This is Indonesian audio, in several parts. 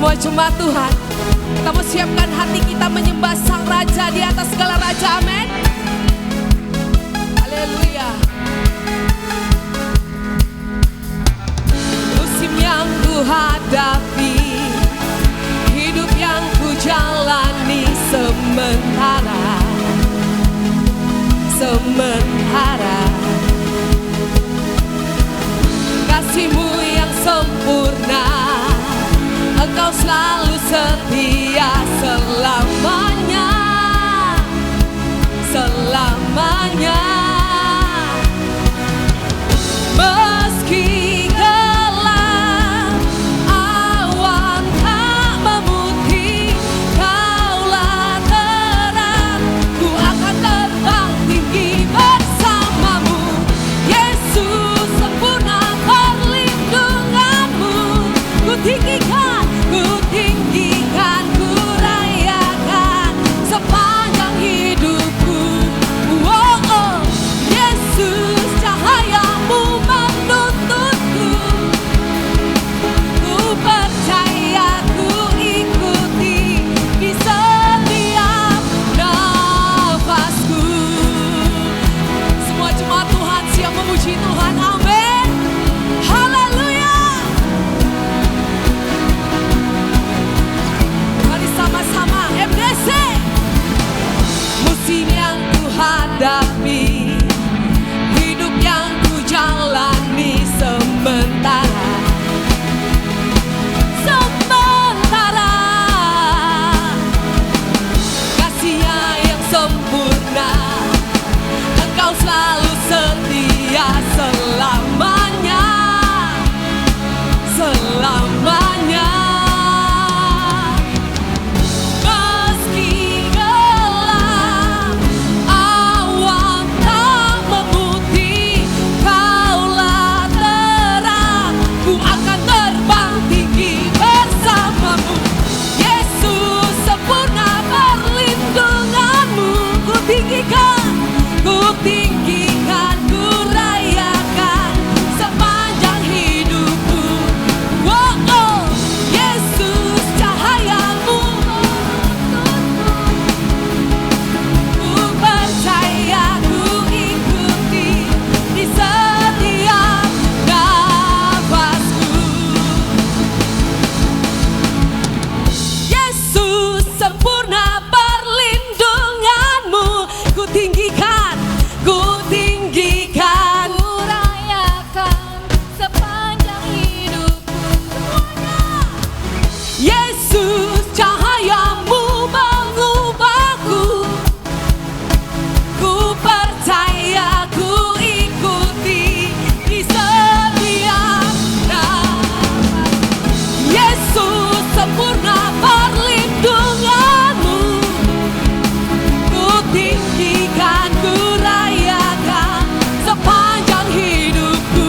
Semua jemaat Tuhan, kita mau siapkan hati kita menyembah Sang Raja di atas segala raja, amin. Haleluya. Musim yang ku hadapi, hidup yang ku jalani sementara, kasih-Mu yang sempurna, Engkau selalu setia selamanya, selamanya. Meski gelap, awan tak memutih, Kaulah terang, ku akan terbang tinggi bersamamu. Yesus sempurna perlindunganmu, ku tinggikan, ku rayakan sepanjang hidupku. Oh, oh, Yesus cahayamu menuntutku, ku percaya, ku ikuti di setiap nafasku. Semua jemaat Tuhan siap memuji Tuhan, amin. Haleluya. Mari sama-sama MDC. Musim yang ku hadapi, hidup yang ku jalani sementara, kasih-Nya yang sempurna, Engkau selalu setia selamanya, selamanya. Meski gelap, awan tak memutih, Kaulah terang, ku akan terbang tinggi bersamamu. Yesus sempurna perlindunganmu, ku tinggikan, ku rayakan sepanjang hidupku. Oh, oh, Yesus cahayamu menuntutku, ku percaya, ku ikuti di setiap nafasku. Yesus sempurna perlindunganmu, ku tinggikan, ku rayakan sepanjang hidupku. Yesus cahayamu mengubahku, ku percaya, ku ikuti di setiap nafas. Yesus sempurna perlindunganmu, ku tinggikan, ku rayakan sepanjang hidupku.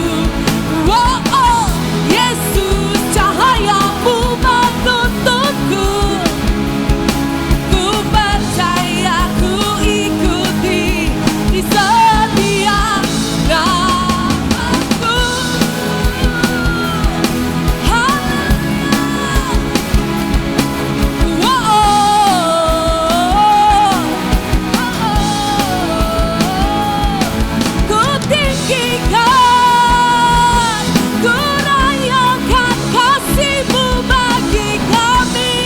Oh, oh, Yesus cahayamu menuntutku, ku percaya, ku ikuti di setiap nafasku. Ku tinggikan, ku rayakan kasih-Mu bagi kami.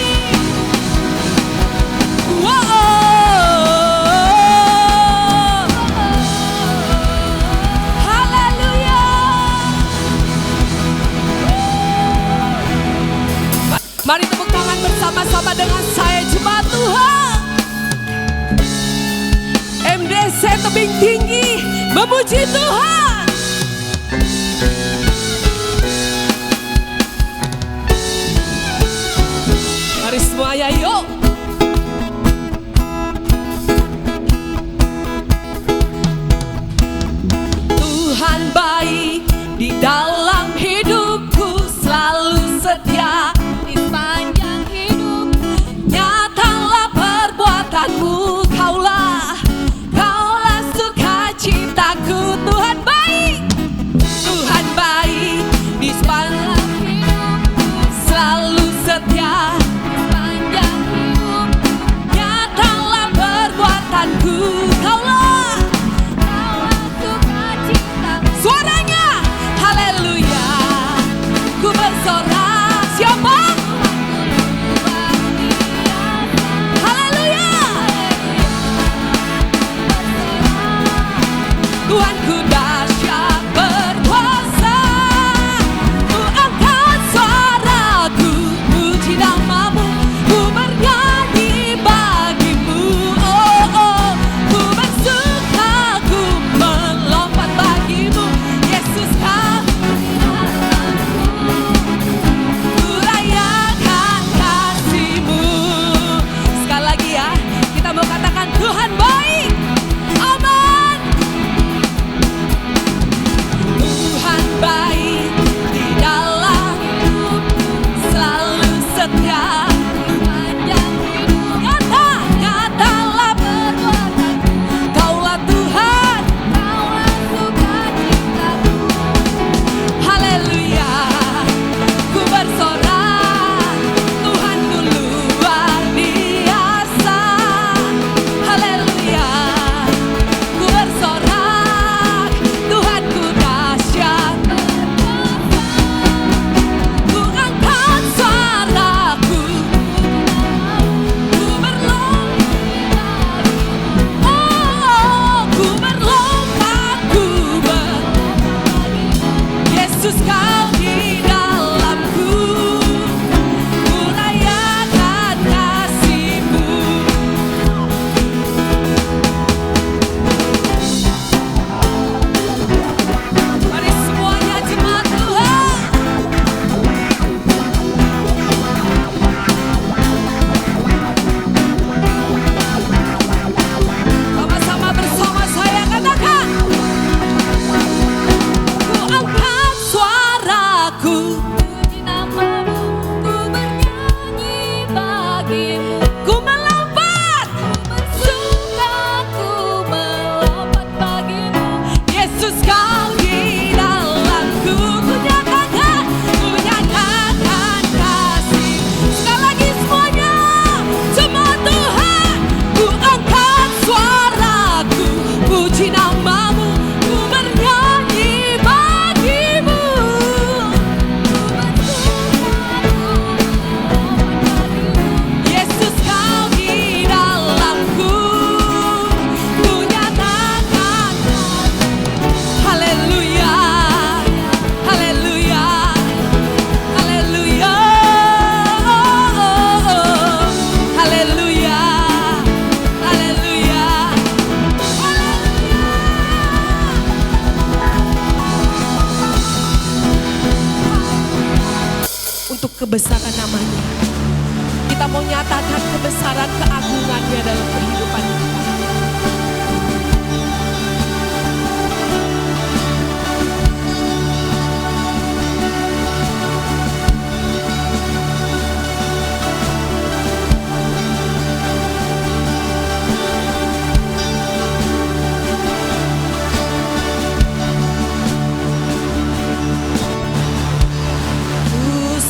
Haleluya. Mari tepuk tangan bersama-sama dengan saya jemaat Tuhan. MDC tebing tinggi memuji Tuhan. Mari semuanya yuk. Tuhan baik di dalam hidupku, selalu setia di sepanjang hidup. Nyatalah perbuatanmu, Kaulah sukacitaku. Tuhan baik. kebesaran namanya. Kita mau nyatakan kebesaran keagungannya dalam kehidupan kita.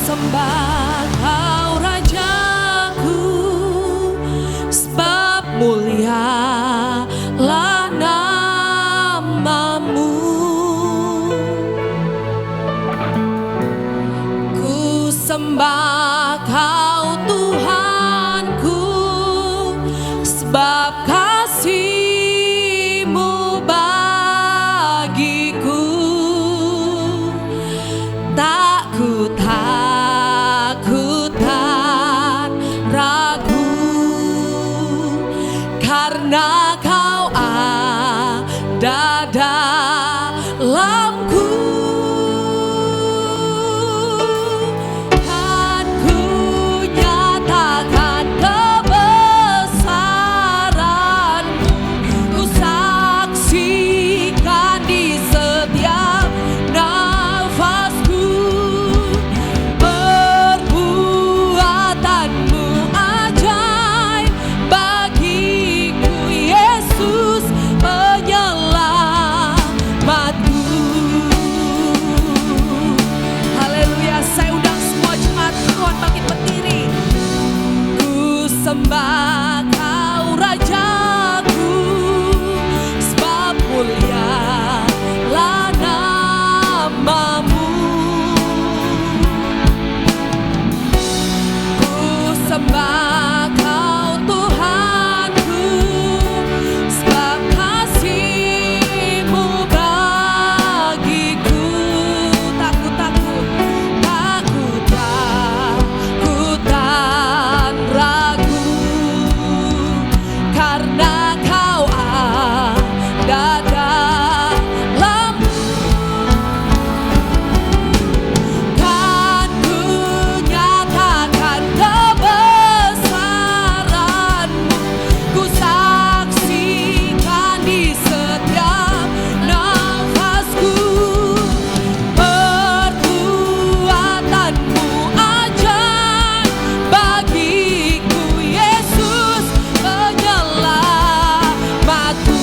Sembah Kau Rajaku, sebab mulialah nama-Mu. Ku sembah Kau Tuhanku, sebab kasih-Mu bagiku. Tak ku karena Kau ada dalamku, kan ku nyatakan kebesaran-Mu. Ku saksikan di setiap nafasku perbuatan-Mu ajaib bagiku, Yesus penyelamatku. Haleluya, saya undang semua jemaat Tuhan bangkit berdiri. Ku sembah Kau Rajaku, sebab mulialah nama-Mu. Ku sembah Kau Tuhanku, sebab kasih-Mu bagiku. Tak ku takut dan ragu, karena Kau ada dalamku. Kan ku nyatakan kebesaran-Mu. Ku saksikan di setiap nafasku perbuatan-Mu ajaib bagiku, Yesus penyelamatku.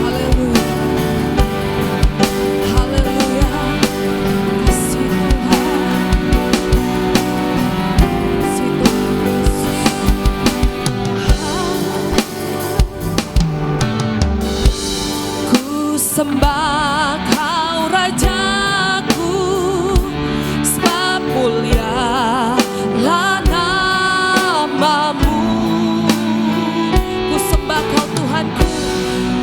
Haleluya, haleluya, kasih Tuhan, ku sembah Kau Rajaku, sebab mulialah nama-Mu. Ku sembah Kau Tuhanku,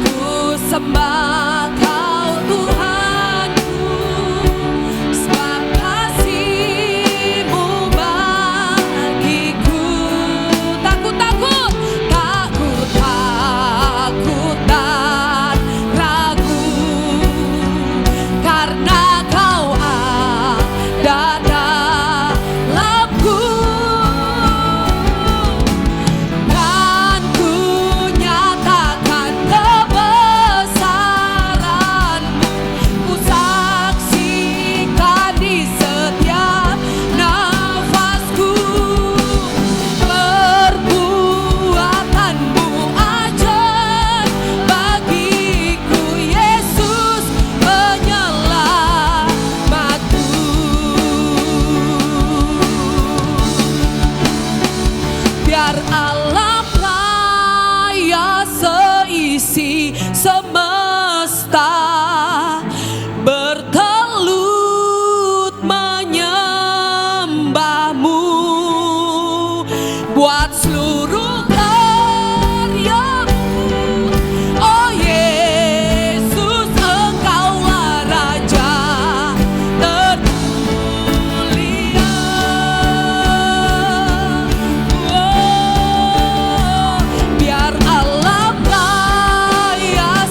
ku sembah Kau Tuhanku, sebab kasih-Mu bagiku. Tak ku takut dan ragu, karena Kau ada dalamku. Kan ku nyatakan kebesaran-Mu. Ku saksikan di setiap nafasku perbuatan-Mu ajaib bagiku, Yesus penyelamatku. Biar alam raya seisi semesta bertelut menyembah-Mu. Buat seluruh karya-Mu, oh Yesus, Engkaulah Raja termulia. Oh, biar alam raya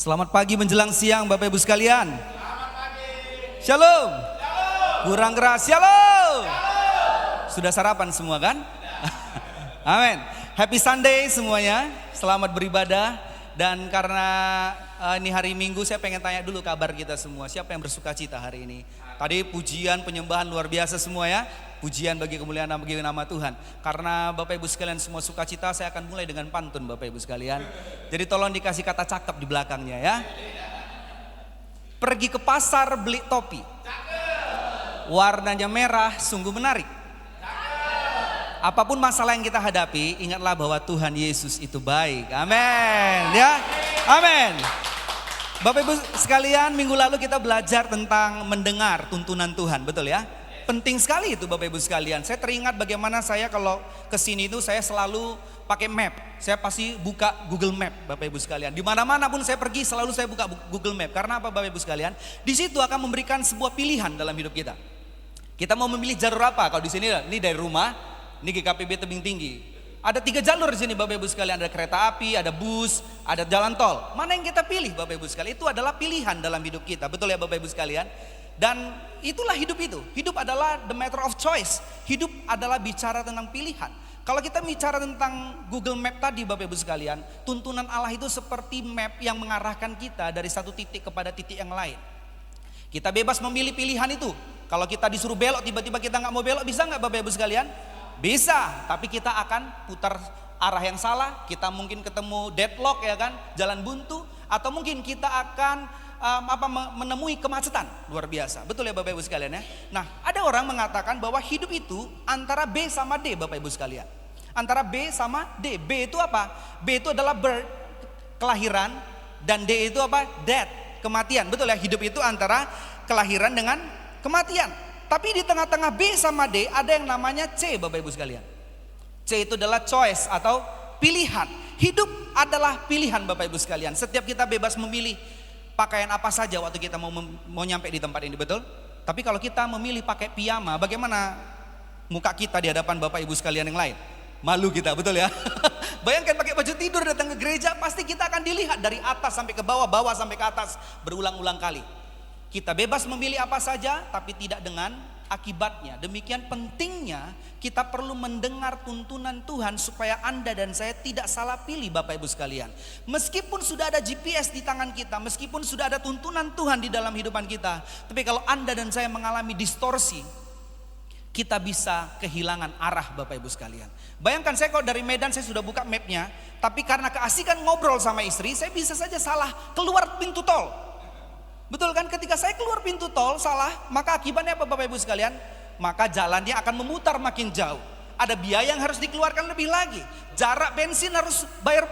Selamat pagi menjelang siang Bapak Ibu sekalian. Selamat pagi. Shalom. Kurang keras. Shalom. Sudah sarapan semua kan? Amin. Happy Sunday semuanya. Selamat beribadah. Dan karena ini hari Minggu, saya pengen tanya dulu kabar kita semua. Siapa yang bersuka cita hari ini? Tadi pujian, penyembahan luar biasa semua ya. Pujian bagi kemuliaan bagi nama Tuhan. Karena Bapak Ibu sekalian semua sukacita, saya akan mulai dengan pantun Bapak Ibu sekalian. Jadi tolong dikasih kata cakep di belakangnya ya. Pergi ke pasar beli topi. Warnanya merah, sungguh menarik. Apapun masalah yang kita hadapi, ingatlah bahwa Tuhan Yesus itu baik. Amin ya. Amin. Bapak Ibu sekalian, minggu lalu kita belajar tentang mendengar tuntunan Tuhan, betul ya? Penting sekali itu Bapak Ibu sekalian. Saya teringat bagaimana saya kalau kesini itu saya selalu pakai map. Saya pasti buka Google Map Bapak Ibu sekalian. Di mana-mana pun saya pergi selalu saya buka Google Map. Karena apa Bapak Ibu sekalian? Di situ akan memberikan sebuah pilihan dalam hidup kita. Kita mau memilih jalur apa? Kalau di sini ini dari rumah, ini GKPB Tebing Tinggi. Ada 3 jalur di sini Bapak Ibu sekalian. Ada kereta api, ada bus, ada jalan tol. Mana yang kita pilih Bapak Ibu sekalian? Itu adalah pilihan dalam hidup kita. Betul ya Bapak Ibu sekalian? Dan itulah hidup itu. Hidup adalah the matter of choice. Hidup adalah bicara tentang pilihan. Kalau kita bicara tentang Google Map tadi Bapak Ibu sekalian, tuntunan Allah itu seperti map yang mengarahkan kita dari satu titik kepada titik yang lain. Kita bebas memilih pilihan itu. Kalau kita disuruh belok, tiba-tiba kita nggak mau belok, bisa nggak Bapak Ibu sekalian? Bisa, tapi kita akan putar arah yang salah. Kita mungkin ketemu deadlock ya kan, jalan buntu. Atau mungkin kita akan menemui kemacetan luar biasa. Betul ya Bapak Ibu sekalian ya. Nah, ada orang mengatakan bahwa hidup itu antara B sama D Bapak Ibu sekalian. Antara B sama D. B itu apa? B itu adalah birth, kelahiran, dan D itu apa? Death, kematian. Betul ya, hidup itu antara kelahiran dengan kematian. Tapi di tengah-tengah B sama D ada yang namanya C Bapak Ibu sekalian. C itu adalah choice atau pilihan. Hidup adalah pilihan Bapak Ibu sekalian. Setiap kita bebas memilih pakaian apa saja waktu kita mau nyampe di tempat ini, betul? Tapi kalau kita memilih pakai piyama, bagaimana muka kita di hadapan Bapak Ibu sekalian yang lain? Malu kita, betul ya? Bayangkan pakai baju tidur datang ke gereja, pasti kita akan dilihat dari atas sampai ke bawah, bawah sampai ke atas berulang-ulang kali. Kita bebas memilih apa saja, tapi tidak dengan akibatnya. Demikian pentingnya kita perlu mendengar tuntunan Tuhan supaya Anda dan saya tidak salah pilih Bapak Ibu sekalian. Meskipun sudah ada GPS di tangan kita, meskipun sudah ada tuntunan Tuhan di dalam hidupan kita, tapi kalau Anda dan saya mengalami distorsi, kita bisa kehilangan arah Bapak Ibu sekalian. Bayangkan saya kalau dari Medan saya sudah buka mapnya, tapi karena keasikan ngobrol sama istri, saya bisa saja salah keluar pintu tol. Betul kan, ketika saya keluar pintu tol salah, maka akibatnya apa Bapak Ibu sekalian? Maka jalannya akan memutar makin jauh. Ada biaya yang harus dikeluarkan lebih lagi. Jarak bensin harus bayar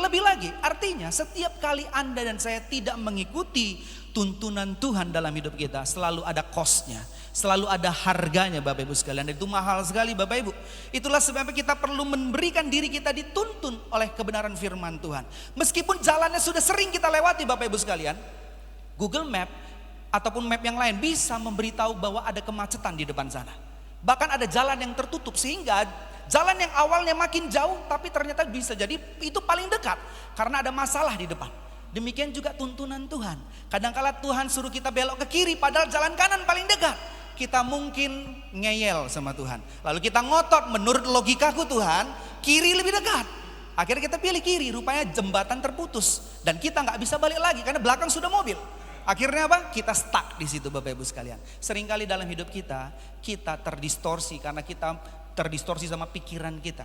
lebih lagi. Artinya setiap kali Anda dan saya tidak mengikuti tuntunan Tuhan dalam hidup kita, selalu ada cost-nya, selalu ada harganya Bapak Ibu sekalian. Dan itu mahal sekali Bapak Ibu. Itulah sebabnya kita perlu memberikan diri kita dituntun oleh kebenaran firman Tuhan. Meskipun jalannya sudah sering kita lewati Bapak Ibu sekalian, Google Map ataupun map yang lain bisa memberitahu bahwa ada kemacetan di depan sana. Bahkan ada jalan yang tertutup sehingga jalan yang awalnya makin jauh tapi ternyata bisa jadi itu paling dekat karena ada masalah di depan. Demikian juga tuntunan Tuhan. Kadangkala Tuhan suruh kita belok ke kiri padahal jalan kanan paling dekat. Kita mungkin ngeyel sama Tuhan. Lalu kita ngotot, menurut logikaku Tuhan, kiri lebih dekat. Akhirnya kita pilih kiri, rupanya jembatan terputus dan kita nggak bisa balik lagi karena belakang sudah mobil. Akhirnya apa? Kita stuck di situ Bapak Ibu sekalian. Seringkali dalam hidup kita terdistorsi karena kita terdistorsi sama pikiran kita.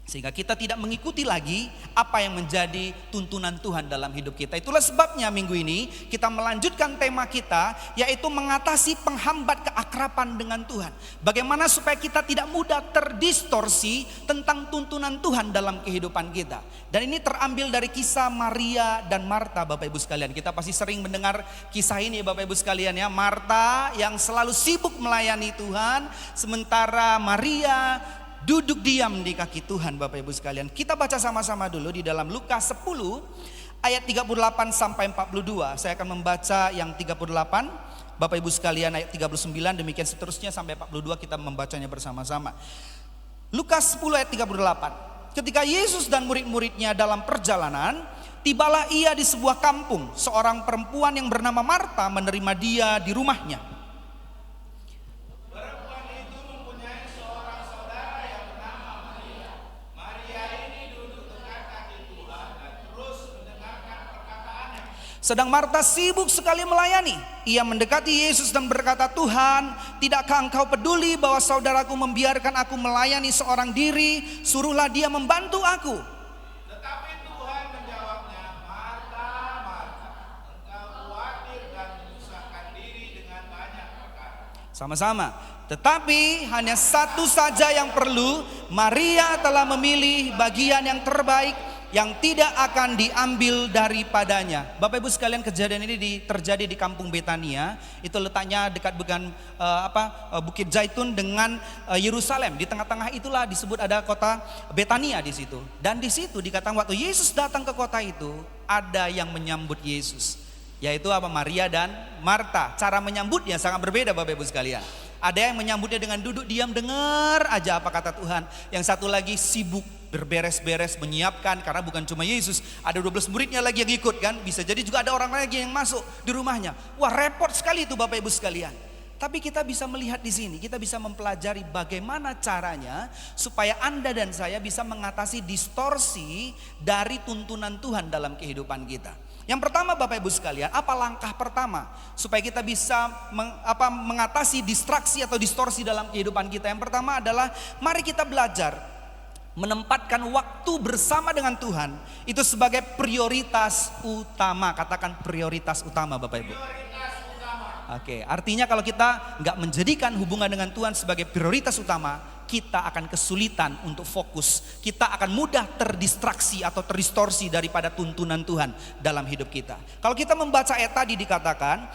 Sehingga kita tidak mengikuti lagi apa yang menjadi tuntunan Tuhan dalam hidup kita. Itulah sebabnya minggu ini kita melanjutkan tema kita, yaitu mengatasi penghambat keakraban dengan Tuhan. Bagaimana supaya kita tidak mudah terdistorsi tentang tuntunan Tuhan dalam kehidupan kita. Dan ini terambil dari kisah Maria dan Marta Bapak Ibu sekalian. Kita pasti sering mendengar kisah ini Bapak Ibu sekalian ya. Marta yang selalu sibuk melayani Tuhan, sementara Maria duduk diam di kaki Tuhan Bapak Ibu sekalian. Kita baca sama-sama dulu di dalam Lukas 10 ayat 38 sampai 42. Saya akan membaca yang 38, Bapak Ibu sekalian ayat 39, demikian seterusnya sampai 42 kita membacanya bersama-sama. Lukas 10 ayat 38. Ketika Yesus dan murid-muridnya dalam perjalanan, tibalah ia di sebuah kampung. Seorang perempuan yang bernama Marta menerima dia di rumahnya. Perempuan itu mempunyai seorang saudara yang bernama Maria. Maria ini duduk dekat kaki Tuhan dan terus mendengarkan perkataannya. Sedang Marta sibuk sekali melayani. Ia mendekati Yesus dan berkata, "Tuhan, tidakkah engkau peduli bahwa saudaraku membiarkan aku melayani seorang diri? Suruhlah dia membantu aku." Tetapi Tuhan menjawabnya, "Marta, Marta, engkau khawatir dan menyusahkan diri dengan banyak perkara." Sama-sama. Tetapi hanya satu saja yang perlu. Maria telah memilih bagian yang terbaik yang tidak akan diambil daripadanya. Bapak Ibu sekalian, kejadian ini terjadi di kampung Betania. Itu letaknya dekat Bukit Zaitun dengan Yerusalem. Di tengah-tengah itulah disebut ada kota Betania di situ. Dan di situ dikatakan waktu Yesus datang ke kota itu, ada yang menyambut Yesus. Yaitu Maria dan Marta. Cara menyambutnya sangat berbeda Bapak Ibu sekalian. Ada yang menyambutnya dengan duduk diam, dengar aja apa kata Tuhan. Yang satu lagi sibuk berberes-beres, menyiapkan, karena bukan cuma Yesus, ada 12 muridnya lagi yang ikut kan. Bisa jadi juga ada orang lagi yang masuk di rumahnya. Wah, repot sekali itu Bapak Ibu sekalian. Tapi kita bisa melihat di sini, kita bisa mempelajari bagaimana caranya supaya Anda dan saya bisa mengatasi distorsi dari tuntunan Tuhan dalam kehidupan kita. Yang pertama Bapak Ibu sekalian, apa langkah pertama supaya kita bisa mengatasi distraksi atau distorsi dalam kehidupan kita? Yang pertama adalah mari kita belajar menempatkan waktu bersama dengan Tuhan itu sebagai prioritas utama. Katakan prioritas utama Bapak Ibu. Prioritas utama. Oke, artinya kalau kita nggak menjadikan hubungan dengan Tuhan sebagai prioritas utama, kita akan kesulitan untuk fokus. Kita akan mudah terdistraksi atau terdistorsi daripada tuntunan Tuhan dalam hidup kita. Kalau kita membaca ayat tadi dikatakan,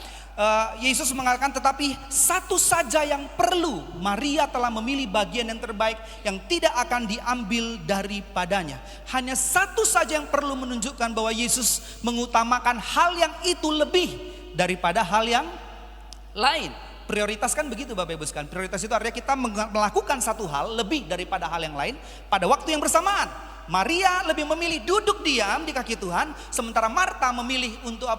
Yesus mengatakan, tetapi satu saja yang perlu. Maria telah memilih bagian yang terbaik yang tidak akan diambil daripadanya. Hanya satu saja yang perlu menunjukkan bahwa Yesus mengutamakan hal yang itu lebih daripada hal yang lain. Prioritas kan begitu Bapak Ibu sekalian. Prioritas itu artinya kita melakukan satu hal lebih daripada hal yang lain pada waktu yang bersamaan. Maria lebih memilih duduk diam di kaki Tuhan, sementara Marta memilih untuk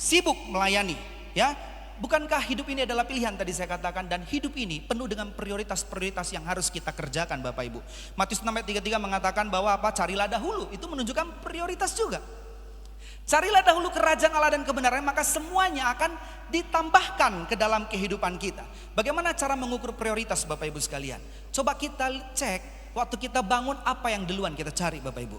sibuk melayani. Ya, bukankah hidup ini adalah pilihan tadi saya katakan, dan hidup ini penuh dengan prioritas-prioritas yang harus kita kerjakan Bapak Ibu. Matius 6 ayat 33 mengatakan bahwa carilah dahulu, itu menunjukkan prioritas juga. Carilah dahulu kerajaan Allah dan kebenaran, maka semuanya akan ditambahkan ke dalam kehidupan kita. Bagaimana cara mengukur prioritas Bapak Ibu sekalian? Coba kita cek waktu kita bangun, apa yang duluan kita cari Bapak Ibu.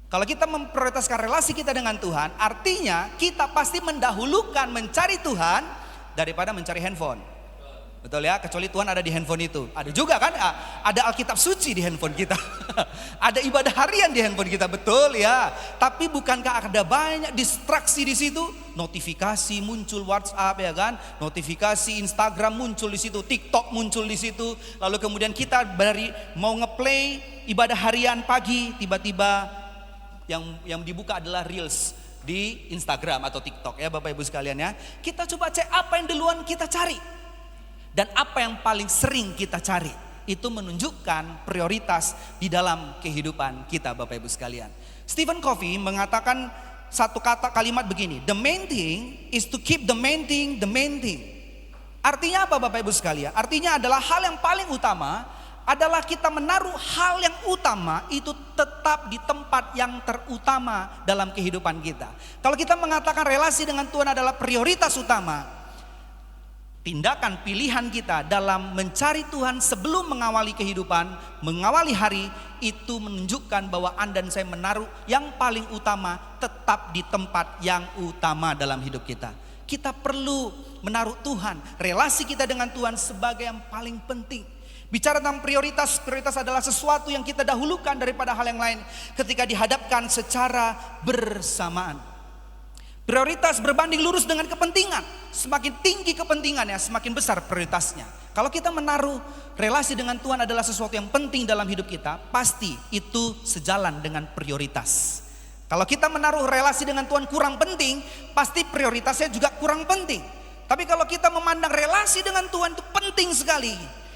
Kalau kita memprioritaskan relasi kita dengan Tuhan, artinya kita pasti mendahulukan mencari Tuhan daripada mencari handphone. Betul ya, kecuali Tuhan ada di handphone itu. Ada juga kan, ada Alkitab suci di handphone kita. Ada ibadah harian di handphone kita, betul ya. Tapi bukankah ada banyak distraksi di situ? Notifikasi muncul WhatsApp ya kan, notifikasi Instagram muncul di situ, TikTok muncul di situ. Lalu kemudian kita mau ngeplay ibadah harian pagi, tiba-tiba yang dibuka adalah Reels di Instagram atau TikTok ya Bapak Ibu sekalian ya. Kita coba cek apa yang duluan kita cari. Dan apa yang paling sering kita cari, itu menunjukkan prioritas di dalam kehidupan kita Bapak Ibu sekalian. Stephen Covey mengatakan satu kalimat begini, the main thing is to keep the main thing the main thing. Artinya apa Bapak Ibu sekalian? Artinya adalah hal yang paling utama adalah kita menaruh hal yang utama itu tetap di tempat yang terutama dalam kehidupan kita. Kalau kita mengatakan relasi dengan Tuhan adalah prioritas utama, tindakan pilihan kita dalam mencari Tuhan sebelum mengawali kehidupan, mengawali hari, itu menunjukkan bahwa Anda dan saya menaruh yang paling utama tetap di tempat yang utama dalam hidup kita. Kita perlu menaruh Tuhan, relasi kita dengan Tuhan sebagai yang paling penting. Bicara tentang prioritas, prioritas adalah sesuatu yang kita dahulukan daripada hal yang lain ketika dihadapkan secara bersamaan. Prioritas berbanding lurus dengan kepentingan. Semakin tinggi kepentingannya, semakin besar prioritasnya. Kalau kita menaruh relasi dengan Tuhan adalah sesuatu yang penting dalam hidup kita, pasti itu sejalan dengan prioritas. Kalau kita menaruh relasi dengan Tuhan kurang penting, pasti prioritasnya juga kurang penting. Tapi kalau kita memandang relasi dengan Tuhan itu penting sekali,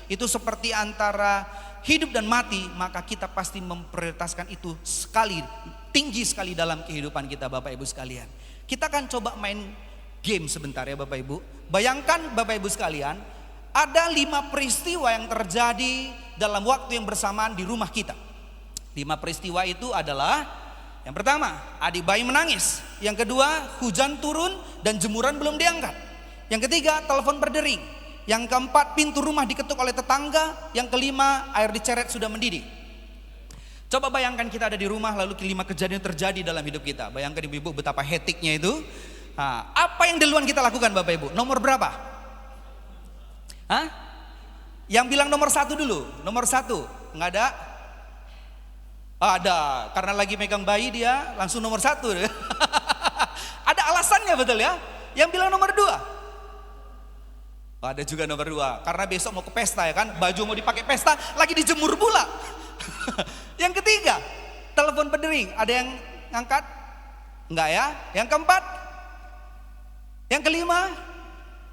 itu seperti antara hidup dan mati, maka kita pasti memprioritaskan itu sekali tinggi sekali dalam kehidupan kita Bapak Ibu sekalian. Kita akan coba main game sebentar ya Bapak Ibu. Bayangkan Bapak Ibu sekalian, ada 5 peristiwa yang terjadi dalam waktu yang bersamaan di rumah kita. 5 peristiwa itu adalah, yang pertama, adik bayi menangis. Yang kedua, hujan turun dan jemuran belum diangkat. Yang ketiga, telepon berdering. Yang keempat, pintu rumah diketuk oleh tetangga. Yang kelima, air diceret sudah mendidih. Coba bayangkan kita ada di rumah, lalu 5 kejadian terjadi dalam hidup kita. Bayangkan ibu-ibu betapa hektiknya itu. Nah, apa yang duluan kita lakukan Bapak Ibu? Nomor berapa? Hah? Yang bilang nomor 1 dulu. Nomor 1, nggak ada? Ada, karena lagi megang bayi dia langsung nomor 1. Ada alasannya betul ya. Yang bilang nomor 2, ada juga nomor 2, karena besok mau ke pesta ya kan, baju mau dipakai pesta, lagi dijemur pula. Yang ketiga, telepon berdering, ada yang ngangkat? Enggak ya. Yang keempat, yang kelima,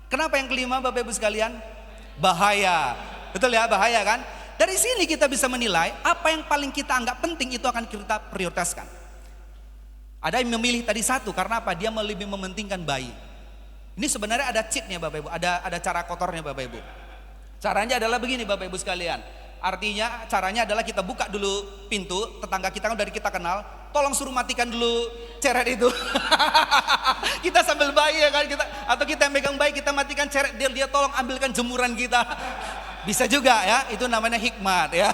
kenapa yang kelima Bapak Ibu sekalian? Bahaya, betul ya, bahaya kan? Dari sini kita bisa menilai apa yang paling kita anggap penting itu akan kita prioritaskan. Ada yang memilih tadi 1, karena apa? Dia lebih mementingkan bayi. Ini sebenarnya ada cheatnya Bapak Ibu, ada cara kotornya Bapak Ibu. Caranya adalah begini Bapak Ibu sekalian. Artinya caranya adalah kita buka dulu pintu, tetangga kita kan dari kita kenal, tolong suruh matikan dulu ceret itu. Kita sambil bayi ya kan, atau kita yang megang bayi, kita matikan ceret, dia tolong ambilkan jemuran kita. Bisa juga ya, itu namanya hikmat ya.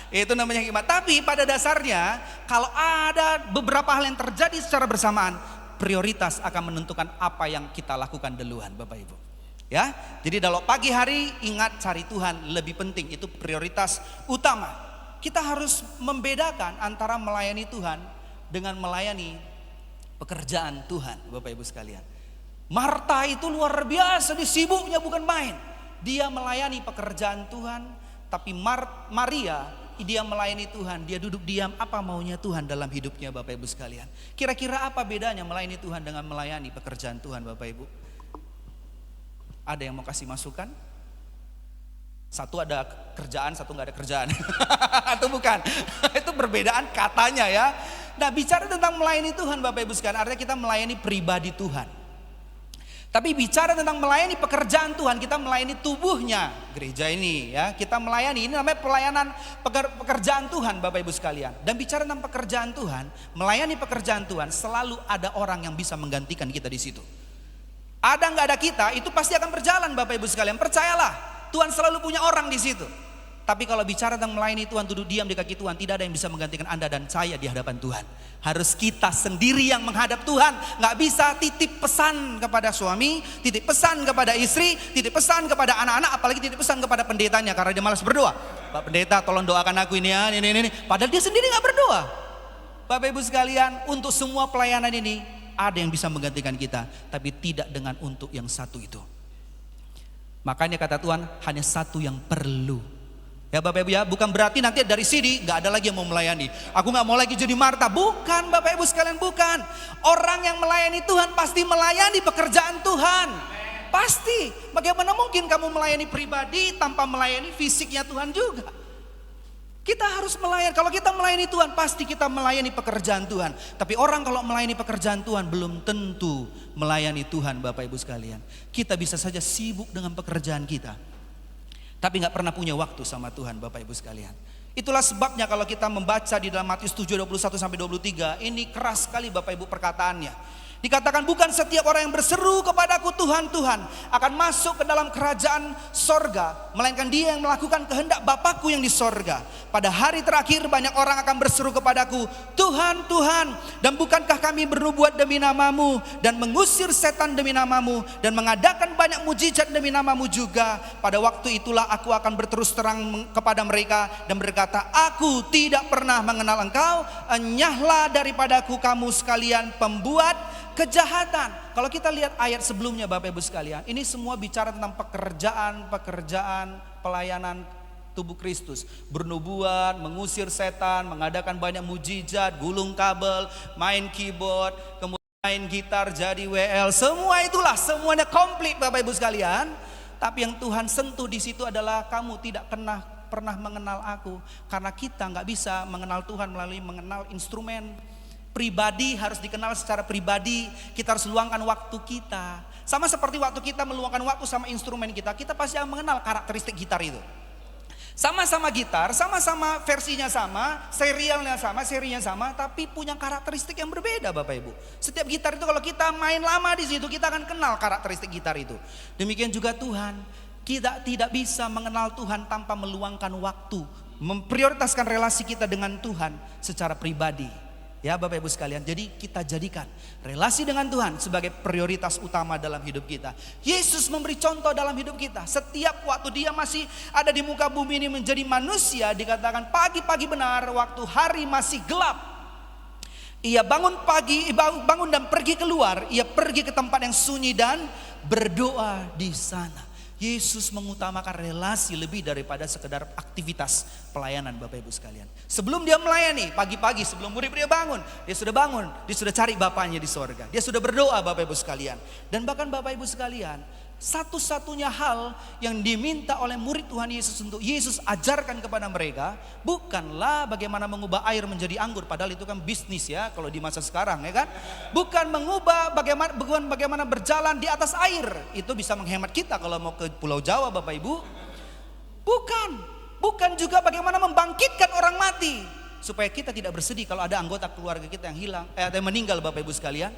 Itu namanya hikmat. Tapi pada dasarnya kalau ada beberapa hal yang terjadi secara bersamaan, prioritas akan menentukan apa yang kita lakukan duluan Bapak Ibu. Ya, jadi kalau pagi hari ingat cari Tuhan lebih penting, itu prioritas utama. Kita harus membedakan antara melayani Tuhan dengan melayani pekerjaan Tuhan Bapak Ibu sekalian. Marta itu luar biasa, dia sibuknya bukan main. Dia melayani pekerjaan Tuhan, tapi Maria dia melayani Tuhan, dia duduk diam apa maunya Tuhan dalam hidupnya Bapak Ibu sekalian. Kira-kira apa bedanya melayani Tuhan dengan melayani pekerjaan Tuhan Bapak Ibu? Ada yang mau kasih masukan? Satu ada kerjaan, satu nggak ada kerjaan. Atau bukan? Itu perbedaan katanya ya. Nah, bicara tentang melayani Tuhan Bapak Ibu sekalian, artinya kita melayani pribadi Tuhan. Tapi bicara tentang melayani pekerjaan Tuhan, kita melayani tubuhnya gereja ini ya. Kita melayani, ini namanya pelayanan pekerjaan Tuhan Bapak Ibu sekalian. Dan bicara tentang pekerjaan Tuhan, melayani pekerjaan Tuhan, selalu ada orang yang bisa menggantikan kita di situ. Ada nggak ada kita, itu pasti akan berjalan Bapak Ibu sekalian. Percayalah, Tuhan selalu punya orang di situ. Tapi kalau bicara tentang melayani Tuhan, duduk diam di kaki Tuhan, tidak ada yang bisa menggantikan Anda dan saya di hadapan Tuhan. Harus kita sendiri yang menghadap Tuhan. Nggak bisa titip pesan kepada suami, titip pesan kepada istri, titip pesan kepada anak-anak, apalagi titip pesan kepada pendetanya karena dia malas berdoa. Pak pendeta tolong doakan aku ini ya, ini. Padahal dia sendiri nggak berdoa. Bapak Ibu sekalian, untuk semua pelayanan ini ada yang bisa menggantikan kita, tapi tidak dengan untuk yang satu itu. Makanya kata Tuhan, hanya satu yang perlu. Ya Bapak Ibu ya, bukan berarti nanti dari sini nggak ada lagi yang mau melayani. Aku nggak mau lagi jadi Marta. Bukan Bapak Ibu sekalian, bukan. Orang yang melayani Tuhan pasti melayani pekerjaan Tuhan. Pasti. Bagaimana mungkin kamu melayani pribadi tanpa melayani fisiknya Tuhan juga? Kita harus melayani. Kalau kita melayani Tuhan, pasti kita melayani pekerjaan Tuhan. Tapi orang kalau melayani pekerjaan Tuhan belum tentu melayani Tuhan Bapak Ibu sekalian. Kita bisa saja sibuk dengan pekerjaan kita, tapi gak pernah punya waktu sama Tuhan Bapak Ibu sekalian. Itulah sebabnya kalau kita membaca di dalam Matius 7:21-23, ini keras sekali Bapak Ibu perkataannya. Dikatakan bukan setiap orang yang berseru kepadaku Tuhan, Tuhan akan masuk ke dalam kerajaan sorga, melainkan dia yang melakukan kehendak Bapakku yang di sorga. Pada hari terakhir banyak orang akan berseru kepadaku, Tuhan, Tuhan, dan bukankah kami bernubuat demi namamu dan mengusir setan demi namamu dan mengadakan banyak mujizat demi namamu juga. Pada waktu itulah aku akan berterus terang kepada mereka dan berkata, aku tidak pernah mengenal engkau, enyahlah daripadaku kamu sekalian pembuat kejahatan. Kalau kita lihat ayat sebelumnya Bapak Ibu sekalian, ini semua bicara tentang pekerjaan pelayanan tubuh Kristus. Bernubuat, mengusir setan, mengadakan banyak mujizat, gulung kabel, main keyboard, kemudian main gitar jadi WL. Semua itulah, semuanya komplit Bapak Ibu sekalian. Tapi yang Tuhan sentuh di situ adalah kamu tidak pernah pernah mengenal aku. Karena kita nggak bisa mengenal Tuhan melalui mengenal instrumen. Pribadi harus dikenal secara pribadi. Kita harus luangkan waktu kita. Sama seperti waktu kita meluangkan waktu sama instrumen kita, kita pasti akan mengenal karakteristik gitar itu. Sama-sama gitar, sama-sama versinya sama, serinya sama, tapi punya karakteristik yang berbeda Bapak Ibu. Setiap gitar itu kalau kita main lama di situ, kita akan kenal karakteristik gitar itu. Demikian juga Tuhan, kita tidak bisa mengenal Tuhan tanpa meluangkan waktu, memprioritaskan relasi kita dengan Tuhan secara pribadi. Ya Bapak Ibu sekalian, jadi kita jadikan relasi dengan Tuhan sebagai prioritas utama dalam hidup kita. Yesus memberi contoh dalam hidup kita. Setiap waktu dia masih ada di muka bumi ini menjadi manusia, dikatakan pagi-pagi benar waktu hari masih gelap. Ia bangun pagi, bangun dan pergi keluar. Ia pergi ke tempat yang sunyi dan berdoa di sana. Yesus mengutamakan relasi lebih daripada sekedar aktivitas pelayanan Bapak Ibu sekalian. Sebelum dia melayani, pagi-pagi sebelum murid-murid bangun, dia sudah cari Bapaknya di sorga. Dia sudah berdoa Bapak Ibu sekalian. Dan bahkan Bapak Ibu sekalian, satu-satunya hal yang diminta oleh murid Tuhan Yesus untuk Yesus ajarkan kepada mereka, bukanlah bagaimana mengubah air menjadi anggur. Padahal itu kan bisnis ya kalau di masa sekarang ya kan. Bukan bagaimana berjalan di atas air. Itu bisa menghemat kita kalau mau ke Pulau Jawa Bapak Ibu. Bukan juga bagaimana membangkitkan orang mati. Supaya kita tidak bersedih kalau ada anggota keluarga kita yang hilang, yang meninggal Bapak Ibu sekalian.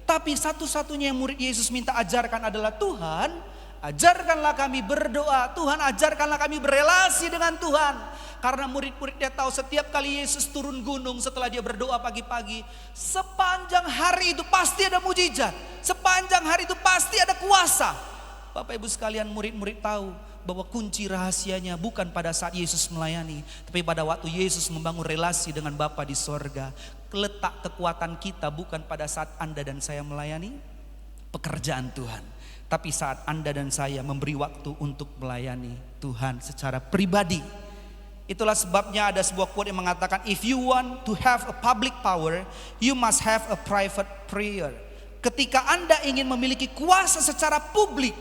Tapi satu-satunya yang murid Yesus minta ajarkan adalah Tuhan, ajarkanlah kami berdoa. Tuhan ajarkanlah kami berelasi dengan Tuhan. Karena murid-muridnya tahu setiap kali Yesus turun gunung setelah dia berdoa pagi-pagi, sepanjang hari itu pasti ada mujizat. Sepanjang hari itu pasti ada kuasa. Bapak Ibu sekalian, murid-murid tahu bahwa kunci rahasianya bukan pada saat Yesus melayani, tapi pada waktu Yesus membangun relasi dengan Bapa di sorga. Letak kekuatan kita bukan pada saat Anda dan saya melayani pekerjaan Tuhan, tapi saat Anda dan saya memberi waktu untuk melayani Tuhan secara pribadi. Itulah sebabnya ada sebuah quote yang mengatakan, if you want to have a public power, you must have a private prayer. Ketika Anda ingin memiliki kuasa secara publik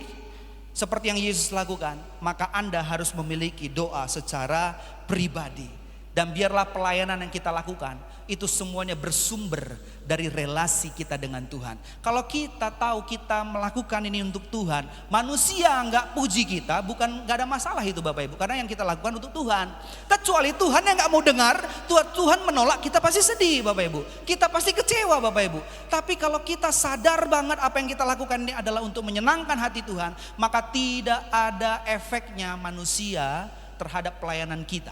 seperti yang Yesus lakukan, maka Anda harus memiliki doa secara pribadi. Dan biarlah pelayanan yang kita lakukan itu semuanya bersumber dari relasi kita dengan Tuhan. Kalau kita tahu kita melakukan ini untuk Tuhan, manusia nggak puji kita, nggak ada masalah itu Bapak Ibu. Karena yang kita lakukan untuk Tuhan. Kecuali Tuhan yang nggak mau dengar, Tuhan menolak, kita pasti sedih Bapak Ibu. Kita pasti kecewa Bapak Ibu. Tapi kalau kita sadar banget apa yang kita lakukan ini adalah untuk menyenangkan hati Tuhan, maka tidak ada efeknya manusia terhadap pelayanan kita.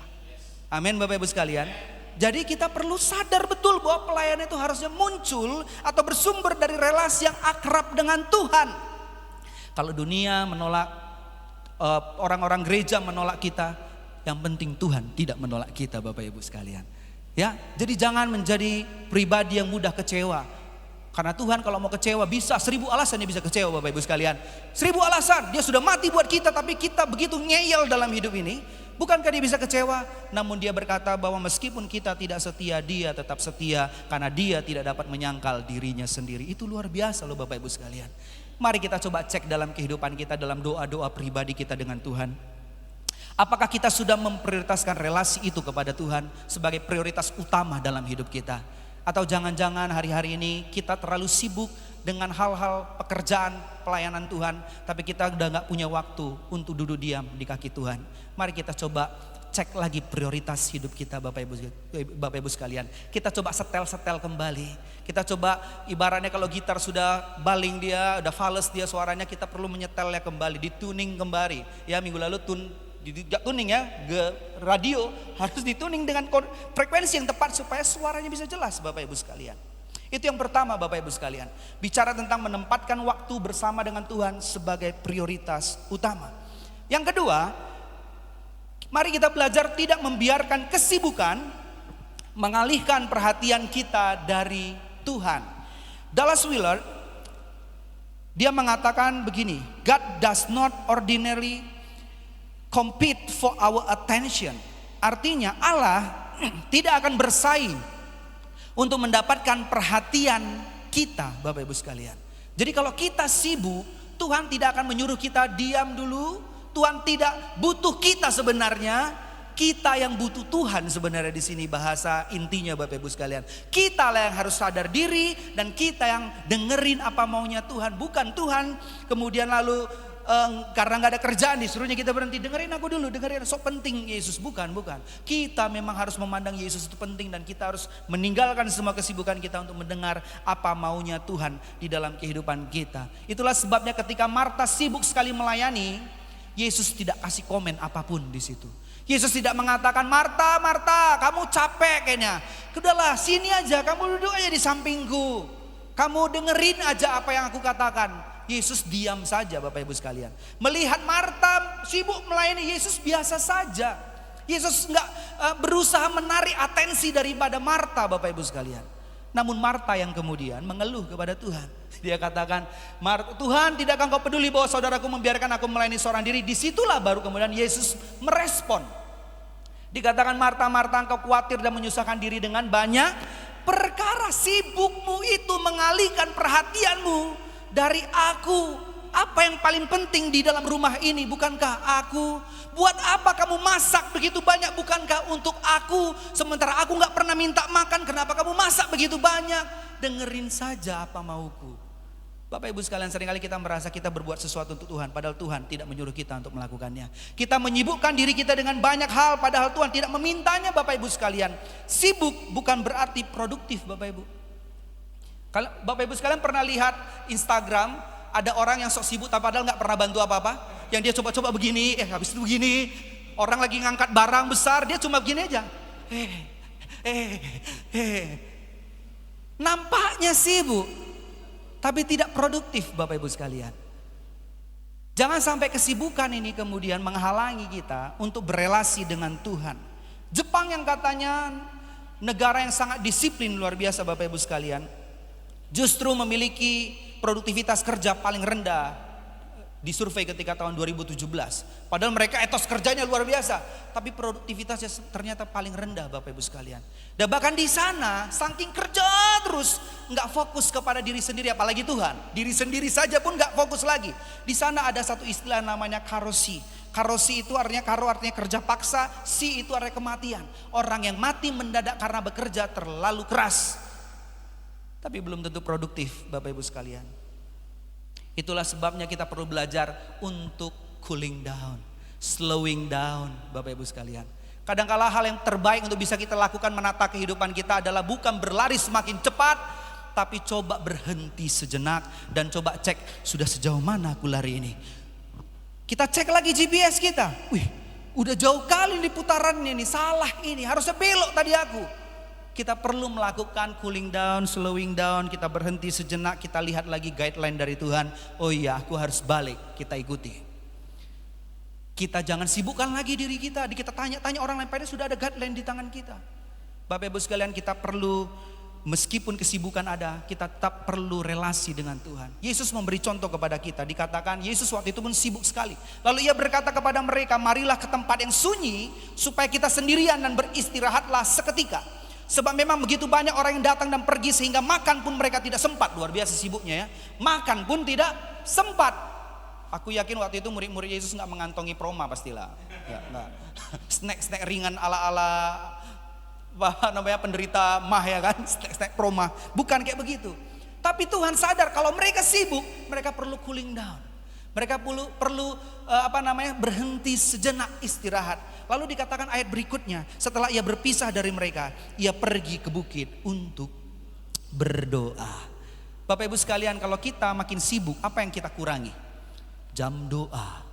Amin Bapak Ibu sekalian. Jadi kita perlu sadar betul bahwa pelayanan itu harusnya muncul atau bersumber dari relasi yang akrab dengan Tuhan. Kalau dunia menolak, orang-orang gereja menolak kita, yang penting Tuhan tidak menolak kita Bapak Ibu sekalian. Ya, jadi jangan menjadi pribadi yang mudah kecewa. Karena Tuhan kalau mau kecewa bisa 1000 alasan dia bisa kecewa Bapak Ibu sekalian. 1000 alasan, dia sudah mati buat kita tapi kita begitu ngeyel dalam hidup ini. Bukankah dia bisa kecewa? Namun dia berkata bahwa meskipun kita tidak setia, dia tetap setia. Karena dia tidak dapat menyangkal dirinya sendiri. Itu luar biasa loh Bapak Ibu sekalian. Mari kita coba cek dalam kehidupan kita, dalam doa-doa pribadi kita dengan Tuhan. Apakah kita sudah memprioritaskan relasi itu kepada Tuhan sebagai prioritas utama dalam hidup kita? Atau jangan-jangan hari-hari ini kita terlalu sibuk dengan hal-hal pekerjaan pelayanan Tuhan, tapi kita udah gak punya waktu untuk duduk diam di kaki Tuhan. Mari kita coba cek lagi prioritas hidup kita Bapak Ibu sekalian. Kita coba setel kembali. Kita coba ibaratnya kalau gitar sudah baling dia, udah fals dia suaranya, kita perlu menyetelnya kembali, dituning kembali. Ya minggu lalu tuning ya, radio harus dituning dengan frekuensi yang tepat supaya suaranya bisa jelas Bapak Ibu sekalian. Itu yang pertama Bapak Ibu sekalian. Bicara tentang menempatkan waktu bersama dengan Tuhan sebagai prioritas utama. Yang kedua, mari kita belajar tidak membiarkan kesibukan mengalihkan perhatian kita dari Tuhan. Dallas Willard, dia mengatakan begini, God does not ordinarily compete for our attention. Artinya Allah tidak akan bersaing untuk mendapatkan perhatian kita Bapak Ibu sekalian. Jadi kalau kita sibuk, Tuhan tidak akan menyuruh kita diam dulu. Tuhan tidak butuh kita sebenarnya. Kita yang butuh Tuhan sebenarnya di sini bahasa intinya Bapak Ibu sekalian. Kita lah yang harus sadar diri dan kita yang dengerin apa maunya Tuhan. Bukan Tuhan kemudian lalu karena nggak ada kerjaan disuruhnya kita berhenti. Dengerin aku dulu, dengerin sok penting Yesus. Bukan. Kita memang harus memandang Yesus itu penting dan kita harus meninggalkan semua kesibukan kita untuk mendengar apa maunya Tuhan di dalam kehidupan kita. Itulah sebabnya ketika Marta sibuk sekali melayani, Yesus tidak kasih komen apapun di situ. Yesus tidak mengatakan, Marta, kamu capek kayaknya. Udahlah, sini aja, kamu duduk aja di sampingku. Kamu dengerin aja apa yang aku katakan. Yesus diam saja Bapak Ibu sekalian. Melihat Marta sibuk melayani Yesus biasa saja. Yesus enggak berusaha menarik atensi daripada Marta Bapak Ibu sekalian. Namun Marta yang kemudian mengeluh kepada Tuhan. Dia katakan, Tuhan tidakkah engkau peduli bahwa saudaraku membiarkan aku melayani seorang diri. Disitulah baru kemudian Yesus merespon. Dikatakan Marta, engkau khawatir dan menyusahkan diri dengan banyak perkara. Sibukmu itu mengalihkan perhatianmu dari aku. Apa yang paling penting di dalam rumah ini bukankah aku? Buat apa kamu masak begitu banyak bukankah untuk aku? Sementara aku gak pernah minta makan, kenapa kamu masak begitu banyak? Dengerin saja apa mauku. Bapak Ibu sekalian, seringkali kita merasa kita berbuat sesuatu untuk Tuhan, padahal Tuhan tidak menyuruh kita untuk melakukannya. Kita menyibukkan diri kita dengan banyak hal, padahal Tuhan tidak memintanya Bapak Ibu sekalian. Sibuk bukan berarti produktif Bapak Ibu. Kalau Bapak Ibu sekalian pernah lihat Instagram, ada orang yang sok sibuk padahal gak pernah bantu apa-apa. Yang dia coba-coba begini, habis itu begini. Orang lagi ngangkat barang besar, dia cuma begini aja. Nampaknya sibuk, tapi tidak produktif Bapak Ibu sekalian. Jangan sampai kesibukan ini kemudian menghalangi kita untuk berelasi dengan Tuhan. Jepang yang katanya negara yang sangat disiplin luar biasa Bapak Ibu sekalian, justru memiliki produktivitas kerja paling rendah di survei ketika tahun 2017. Padahal mereka etos kerjanya luar biasa, tapi produktivitasnya ternyata paling rendah Bapak Ibu sekalian. Dan bahkan di sana saking kerja terus nggak fokus kepada diri sendiri, apalagi Tuhan. Diri sendiri saja pun nggak fokus lagi. Di sana ada satu istilah namanya karosi. Karosi itu artinya kerja paksa, si itu artinya kematian. Orang yang mati mendadak karena bekerja terlalu keras. Tapi belum tentu produktif Bapak Ibu sekalian. Itulah sebabnya kita perlu belajar untuk cooling down, slowing down Bapak Ibu sekalian. Kadangkala hal yang terbaik untuk bisa kita lakukan menata kehidupan kita adalah bukan berlari semakin cepat, tapi coba berhenti sejenak dan coba cek sudah sejauh mana aku lari ini. Kita cek lagi GPS kita, udah jauh kali di putarannya nih, salah ini, harusnya belok tadi aku. Kita perlu melakukan cooling down, slowing down, kita berhenti sejenak, kita lihat lagi guideline dari Tuhan. Oh iya, aku harus balik, kita ikuti. Kita jangan sibukkan lagi diri kita tanya-tanya orang lain, padahal sudah ada guideline di tangan kita. Bapak Ibu sekalian, kita perlu, meskipun kesibukan ada, kita tetap perlu relasi dengan Tuhan. Yesus memberi contoh kepada kita, dikatakan Yesus waktu itu pun sibuk sekali. Lalu ia berkata kepada mereka, marilah ke tempat yang sunyi, supaya kita sendirian dan beristirahatlah seketika. Sebab memang begitu banyak orang yang datang dan pergi sehingga makan pun mereka tidak sempat. Luar biasa sibuknya ya. Makan pun tidak sempat. Aku yakin waktu itu murid-murid Yesus gak mengantongi proma pastilah. Ya, enggak. Snack-snack ringan ala-ala penderita mah ya kan. Snack-snack proma. Bukan kayak begitu. Tapi Tuhan sadar kalau mereka sibuk, mereka perlu cooling down. Mereka perlu berhenti sejenak, istirahat. Lalu dikatakan ayat berikutnya, setelah ia berpisah dari mereka, ia pergi ke bukit untuk berdoa. Bapak Ibu sekalian, kalau kita makin sibuk, apa yang kita kurangi? Jam doa.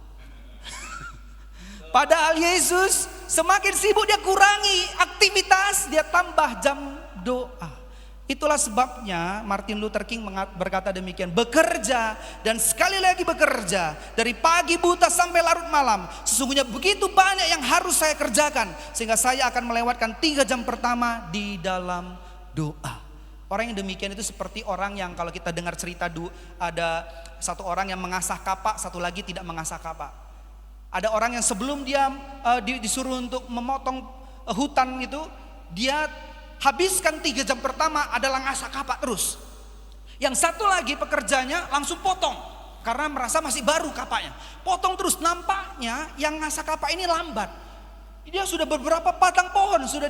Padahal Yesus semakin sibuk dia kurangi aktivitas, dia tambah jam doa. Itulah sebabnya Martin Luther King berkata demikian, bekerja dan sekali lagi bekerja dari pagi buta sampai larut malam. Sesungguhnya begitu banyak yang harus saya kerjakan sehingga saya akan melewatkan 3 jam pertama di dalam doa. Orang yang demikian itu seperti orang yang kalau kita dengar cerita ada satu orang yang mengasah kapak, satu lagi tidak mengasah kapak. Ada orang yang sebelum dia disuruh untuk memotong hutan itu, dia habiskan 3 jam pertama adalah ngasah kapak terus. Yang satu lagi pekerjanya langsung potong karena merasa masih baru kapaknya. Potong terus, nampaknya yang ngasah kapak ini lambat. Dia sudah beberapa batang pohon sudah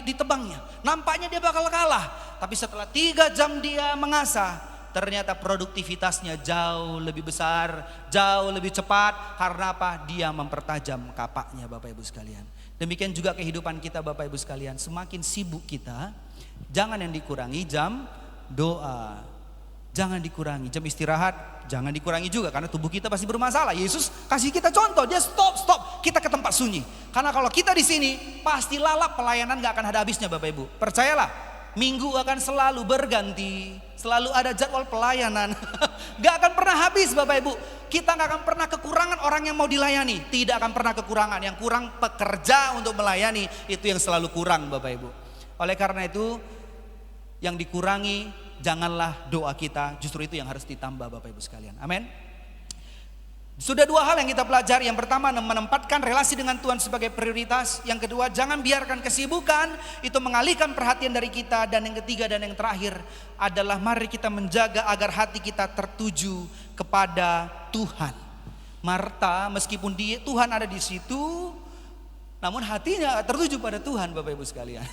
ditebangnya. Nampaknya dia bakal kalah. Tapi setelah 3 jam dia mengasah, ternyata produktivitasnya jauh lebih besar, jauh lebih cepat. Karena apa? Dia mempertajam kapaknya, Bapak Ibu sekalian. Demikian juga kehidupan kita, Bapak Ibu sekalian. Semakin sibuk kita, jangan yang dikurangi jam doa. Jangan dikurangi jam istirahat, jangan dikurangi juga karena tubuh kita pasti bermasalah. Yesus kasih kita contoh, dia stop, kita ke tempat sunyi. Karena kalau kita di sini pasti lalap, pelayanan gak akan ada habisnya, Bapak Ibu. Percayalah, minggu akan selalu berganti, selalu ada jadwal pelayanan. Gak akan pernah habis, Bapak Ibu. Kita gak akan pernah kekurangan orang yang mau dilayani. Tidak akan pernah kekurangan, yang kurang pekerja untuk melayani, itu yang selalu kurang, Bapak Ibu. Oleh karena itu, yang dikurangi janganlah doa kita, justru itu yang harus ditambah, Bapak Ibu sekalian. Amin. Sudah 2 hal yang kita pelajari. Yang pertama, menempatkan relasi dengan Tuhan sebagai prioritas. Yang kedua, jangan biarkan kesibukan itu mengalihkan perhatian dari kita. Dan yang ketiga dan yang terakhir adalah mari kita menjaga agar hati kita tertuju kepada Tuhan. Marta meskipun Tuhan ada di situ, namun hatinya tertuju pada Tuhan, Bapak Ibu sekalian.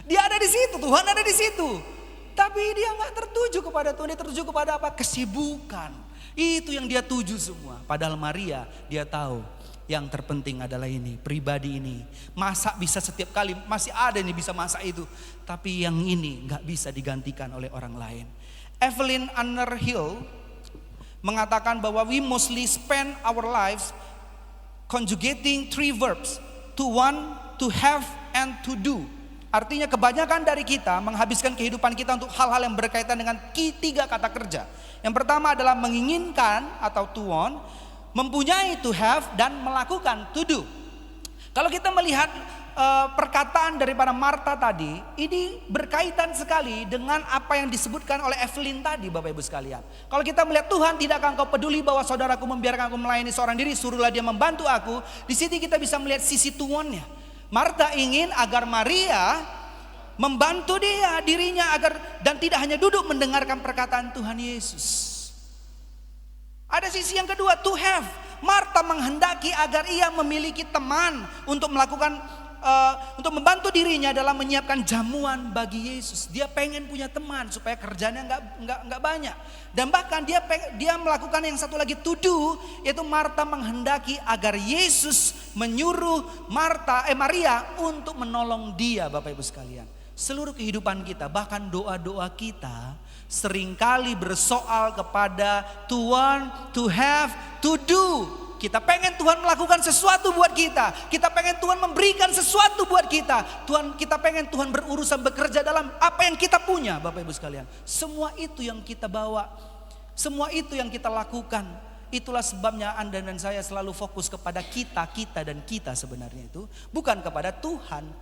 Dia ada di situ, Tuhan ada di situ. Tapi dia gak tertuju kepada Tuhan, dia tertuju kepada apa? Kesibukan. Itu yang dia tuju semua. Padahal Maria, dia tahu yang terpenting adalah ini, pribadi ini. Masak bisa setiap kali, masih ada nih bisa masak itu. Tapi yang ini gak bisa digantikan oleh orang lain. Evelyn Underhill mengatakan bahwa we mostly spend our lives conjugating 3 verbs. To want, to have, and to do. Artinya kebanyakan dari kita menghabiskan kehidupan kita untuk hal-hal yang berkaitan dengan 3 kata kerja. Yang pertama adalah menginginkan atau to want, mempunyai to have, dan melakukan to do. Kalau kita melihat perkataan daripada Marta tadi, ini berkaitan sekali dengan apa yang disebutkan oleh Evelyn tadi, Bapak Ibu sekalian. Kalau kita melihat Tuhan tidak akan kau peduli bahwa saudaraku membiarkan aku melayani seorang diri, suruhlah dia membantu aku. Di sini kita bisa melihat sisi to want-nya. Marta ingin agar Maria membantu dirinya agar dan tidak hanya duduk mendengarkan perkataan Tuhan Yesus. Ada sisi yang kedua, to have. Marta menghendaki agar ia memiliki teman untuk melakukan untuk membantu dirinya dalam menyiapkan jamuan bagi Yesus. Dia pengen punya teman supaya kerjanya nggak banyak. Dan bahkan dia melakukan yang satu lagi, to do, yaitu Marta menghendaki agar Yesus menyuruh Maria untuk menolong dia, Bapak Ibu sekalian. Seluruh kehidupan kita, bahkan doa-doa kita seringkali bersoal kepada to want, to have, to do. Kita pengen Tuhan melakukan sesuatu buat kita. Kita pengen Tuhan memberikan sesuatu buat kita. Kita pengen Tuhan berurusan, bekerja dalam apa yang kita punya, Bapak Ibu sekalian. Semua itu yang kita bawa. Semua itu yang kita lakukan. Itulah sebabnya Anda dan saya selalu fokus kepada kita dan kita sebenarnya itu. Bukan kepada Tuhan,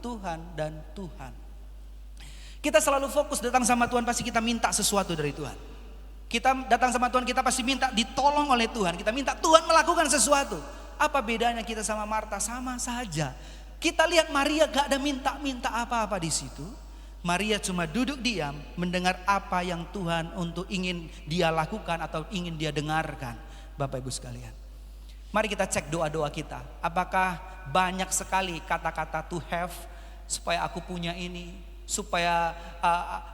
dan Tuhan. Kita selalu fokus datang sama Tuhan, pasti kita minta sesuatu dari Tuhan. Kita datang sama Tuhan, kita pasti minta ditolong oleh Tuhan. Kita minta Tuhan melakukan sesuatu. Apa bedanya kita sama Marta? Sama saja. Kita lihat Maria gak ada minta apa-apa di situ. Maria cuma duduk diam mendengar apa yang Tuhan ingin dia lakukan atau ingin dia dengarkan. Bapak Ibu sekalian. Mari kita cek doa-doa kita. Apakah banyak sekali kata-kata to have, supaya aku punya ini, supaya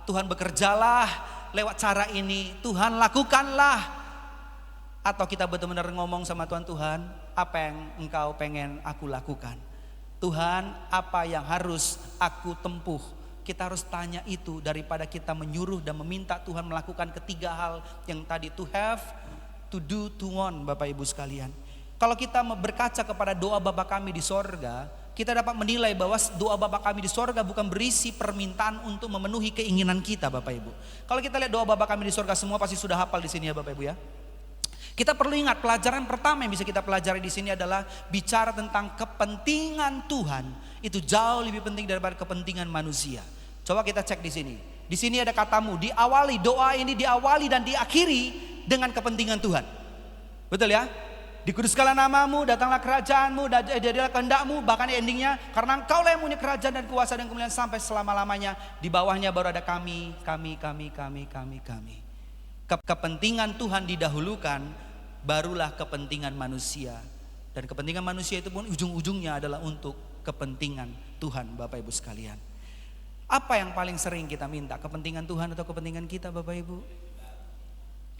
Tuhan bekerjalah lewat cara ini, Tuhan lakukanlah. Atau kita benar-benar ngomong sama Tuhan, Tuhan apa yang engkau pengen aku lakukan, Tuhan apa yang harus aku tempuh. Kita harus tanya itu daripada kita menyuruh dan meminta Tuhan melakukan 3 hal yang tadi, to have, to do, to want, Bapak Ibu sekalian. Kalau kita berkaca kepada doa Bapa kami di sorga, kita dapat menilai bahwa doa Bapa kami di sorga bukan berisi permintaan untuk memenuhi keinginan kita, Bapak Ibu. Kalau kita lihat doa Bapa kami di sorga, semua pasti sudah hafal di sini ya, Bapak Ibu ya. Kita perlu ingat, pelajaran pertama yang bisa kita pelajari di sini adalah bicara tentang kepentingan Tuhan. Itu jauh lebih penting daripada kepentingan manusia. Coba kita cek di sini. Di sini ada katamu, doa ini diawali dan diakhiri dengan kepentingan Tuhan. Betul ya? Dikuduskanlah namamu, datanglah kerajaanmu, jadilah kehendakmu. Bahkan endingnya, karena engkaulah yang punya kerajaan dan kuasa dan kemuliaan sampai selama-lamanya. Di bawahnya baru ada kami. Kepentingan Tuhan didahulukan, barulah kepentingan manusia. Dan kepentingan manusia itu pun ujung-ujungnya adalah untuk kepentingan Tuhan, Bapak Ibu sekalian. Apa yang paling sering kita minta? Kepentingan Tuhan atau kepentingan kita, Bapak Ibu?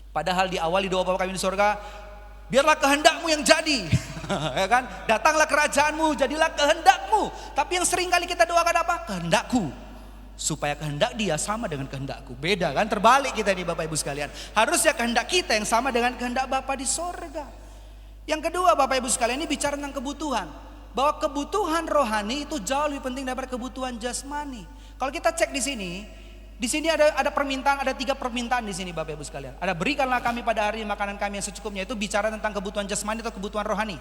Padahal diawali doa Bapa kami di sorga, biarlah kehendakmu yang jadi. Ya kan? Datanglah kerajaanmu, jadilah kehendakmu. Tapi yang sering kali kita doakan apa? Kehendakku. Supaya kehendak dia sama dengan kehendakku. Beda kan? Terbalik kita nih Bapak Ibu sekalian. Harusnya kehendak kita yang sama dengan kehendak Bapa di sorga. Yang kedua Bapak Ibu sekalian, ini bicara tentang kebutuhan. Bahwa kebutuhan rohani itu jauh lebih penting daripada kebutuhan jasmani. Kalau kita cek di sini ada permintaan, ada 3 permintaan di sini Bapak Ibu sekalian. Ada berikanlah kami pada hari makanan kami yang secukupnya, itu bicara tentang kebutuhan jasmani atau kebutuhan rohani.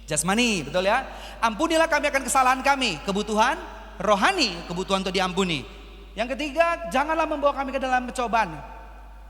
Jasmani, betul ya. Ampunilah kami akan kesalahan kami, kebutuhan rohani, kebutuhan untuk diampuni. Yang ketiga, janganlah membawa kami ke dalam pencobaan.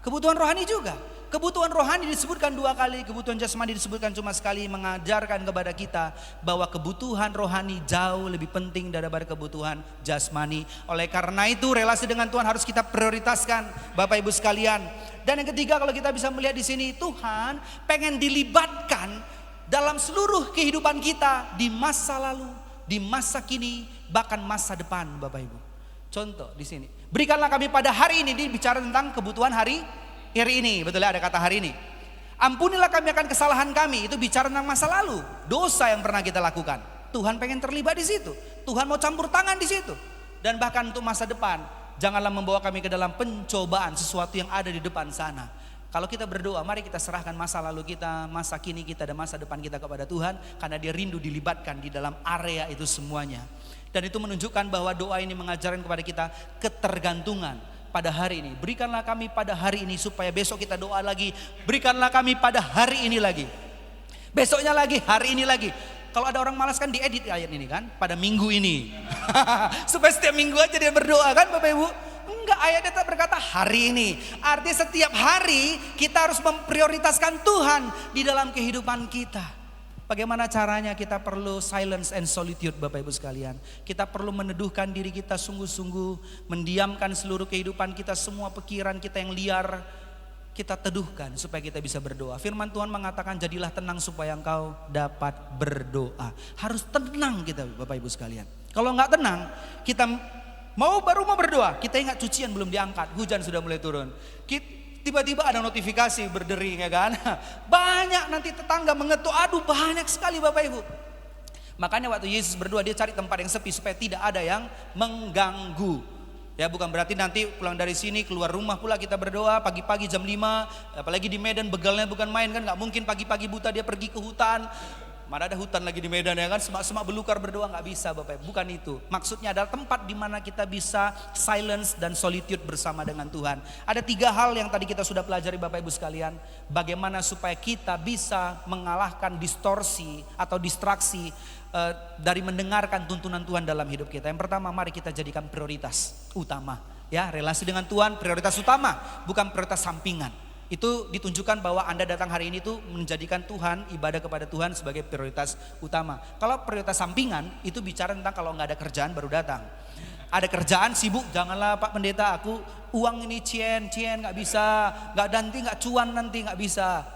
Kebutuhan rohani juga. Kebutuhan rohani disebutkan 2 kali, kebutuhan jasmani disebutkan cuma sekali, mengajarkan kepada kita bahwa kebutuhan rohani jauh lebih penting daripada kebutuhan jasmani. Oleh karena itu relasi dengan Tuhan harus kita prioritaskan Bapak Ibu sekalian. Dan yang ketiga, kalau kita bisa melihat di sini, Tuhan pengen dilibatkan dalam seluruh kehidupan kita di masa lalu, di masa kini, bahkan masa depan Bapak Ibu. Contoh di sini, berikanlah kami pada hari ini, bicara tentang kebutuhan hari ini, betul ya, ada kata hari ini. Ampunilah kami akan kesalahan kami, itu bicara tentang masa lalu, dosa yang pernah kita lakukan. Tuhan pengen terlibat di situ, Tuhan mau campur tangan di situ. Dan bahkan untuk masa depan, janganlah membawa kami ke dalam pencobaan, sesuatu yang ada di depan sana. Kalau kita berdoa, mari kita serahkan masa lalu kita, masa kini kita, dan masa depan kita kepada Tuhan, karena Dia rindu dilibatkan di dalam area itu semuanya. Dan itu menunjukkan bahwa doa ini mengajarkan kepada kita ketergantungan pada hari ini. Berikanlah kami pada hari ini, supaya besok kita doa lagi. Berikanlah kami pada hari ini lagi. Besoknya lagi, hari ini lagi. Kalau ada orang malas kan diedit ayat ini kan, pada minggu ini. Supaya setiap minggu aja dia berdoa kan Bapak Ibu. Enggak, ayatnya tetap berkata hari ini. Artinya setiap hari kita harus memprioritaskan Tuhan di dalam kehidupan kita. Bagaimana caranya? Kita perlu silence and solitude Bapak Ibu sekalian. Kita perlu meneduhkan diri kita sungguh-sungguh, mendiamkan seluruh kehidupan kita, semua pikiran kita yang liar, kita teduhkan supaya kita bisa berdoa. Firman Tuhan mengatakan jadilah tenang supaya engkau dapat berdoa. Harus tenang kita Bapak Ibu sekalian. Kalau enggak tenang, kita baru mau berdoa, kita ingat cucian belum diangkat, hujan sudah mulai turun. Tiba-tiba ada notifikasi berdering ya kan. Banyak nanti tetangga mengetuk, aduh banyak sekali Bapak Ibu. Makanya waktu Yesus berdoa dia cari tempat yang sepi supaya tidak ada yang mengganggu. Ya bukan berarti nanti pulang dari sini keluar rumah pula kita berdoa pagi-pagi jam 5. Apalagi di Medan begalnya bukan main kan. Gak mungkin pagi-pagi buta dia pergi ke hutan. Mana ada hutan lagi di Medan ya kan, semak-semak belukar berdoa, nggak bisa Bapak Ibu. Bukan itu. Maksudnya adalah tempat di mana kita bisa silence dan solitude bersama dengan Tuhan. Ada 3 hal yang tadi kita sudah pelajari Bapak Ibu sekalian. Bagaimana supaya kita bisa mengalahkan distorsi atau distraksi dari mendengarkan tuntunan Tuhan dalam hidup kita. Yang pertama, mari kita jadikan prioritas utama. Ya, relasi dengan Tuhan prioritas utama, bukan prioritas sampingan. Itu ditunjukkan bahwa Anda datang hari ini tuh menjadikan Tuhan, ibadah kepada Tuhan sebagai prioritas utama. Kalau prioritas sampingan itu bicara tentang kalau nggak ada kerjaan baru datang. Ada kerjaan sibuk, janganlah Pak Pendeta aku uang ini cien nggak bisa, nggak cuan nanti nggak bisa.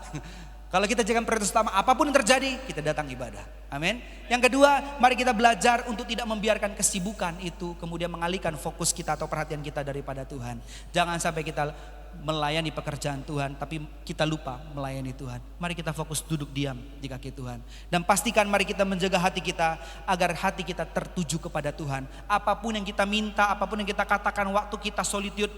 Kalau kita jadikan prioritas utama, apapun yang terjadi kita datang ibadah. Amin. Yang kedua, mari kita belajar untuk tidak membiarkan kesibukan itu kemudian mengalihkan fokus kita atau perhatian kita daripada Tuhan. Jangan sampai kita melayani pekerjaan Tuhan tapi kita lupa melayani Tuhan. Mari kita fokus duduk diam di kaki Tuhan. Dan pastikan mari kita menjaga hati kita agar hati kita tertuju kepada Tuhan. Apapun yang kita minta, apapun yang kita katakan waktu kita solitude,